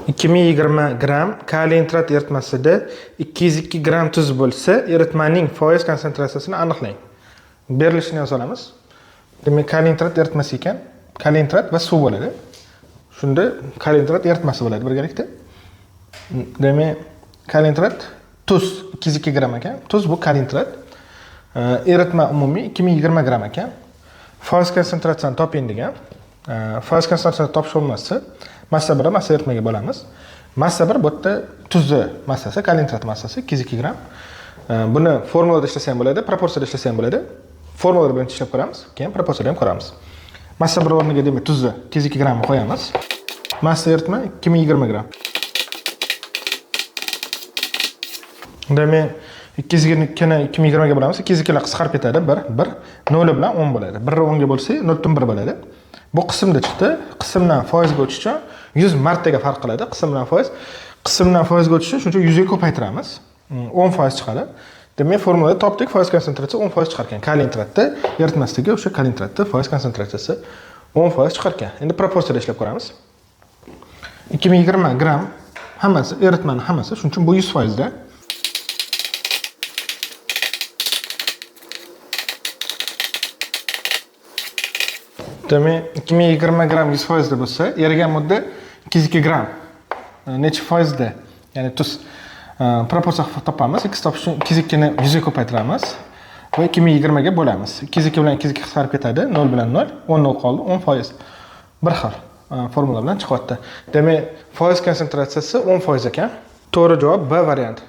2020 gram kaliy nitrat eritmasida 202 gram tuz bo'lsa, eritmaning foiz konsentratsiyasini aniqlang. Berilishini yoza olamiz. Demak, kaliy nitrat eritmasi ekan, kaliy nitrat va suv bo'ladi. Shunda kaliy nitrat eritmasi bo'ladi birgalikda. Demak, kaliy nitrat tuz 202 gram ekan. Tuz bu kaliy nitrat. Eritma umumiy 2020 gram ekan. Foiz konsentratsiyasini toping degan. Foiz konsentratsiyasini topish bo'lmasa, massa 1 massa eritmaga bo'lamiz. Massa 1 bu yerda tuzni massasi, kaliy nitrat massasi 202 gram. Buni formulada ishlasa ham bo'ladi, proporsiyada ishlasa ham bo'ladi. Formulada birinchi ishlab ko'ramiz, keyin proporsiyada ham ko'ramiz. Massa 1 o'rniga demak tuzni 202 gram qo'yamiz. Massa eritma 2020 gram. Demak, 202 ni 2020 ga bo'lamiz. 202 lar qisqarib ketadi. 1 0 bilan 10 bo'ladi. 1 10 ga bo'lsa 0.1 bo'ladi. Bu qismda chiqdi. Qismdan foizga o'tish uchun 100 martaga farq qiladi. Qism bilan foiz. Qismdan foizga o'tish uchun shuncha 100 ga ko'paytiramiz. 10% chiqadi. Demak, formulada topdik, foiz konsentratsiyasi 10% chiqar ekan. Kaliy nitratda eritmasidagi o'sha kaliy nitratda foiz konsentratsiyasi 10% chiqar ekan. Endi proporsiyada ishlab ko'ramiz. 2020 gram hammasi eritmaning hammasi, shuning uchun bu 100% da. Demak, 2020 gram 100% da bo'lsa, erigan mudda 202 gram. Necha foizda? Ya'ni tuz proporsiya topamiz. X topish uchun 202 ni 100 ga ko'paytiramiz va 2020 ga bo'lamiz. 202 bilan 202 qisqarib ketadi. 0 bilan 0, 10 0 qoldi, 10%. Bir xil formula bilan chiqyapti. Demak, foiz konsentratsiyasi 10% ekan. To'g'ri javob B varianti.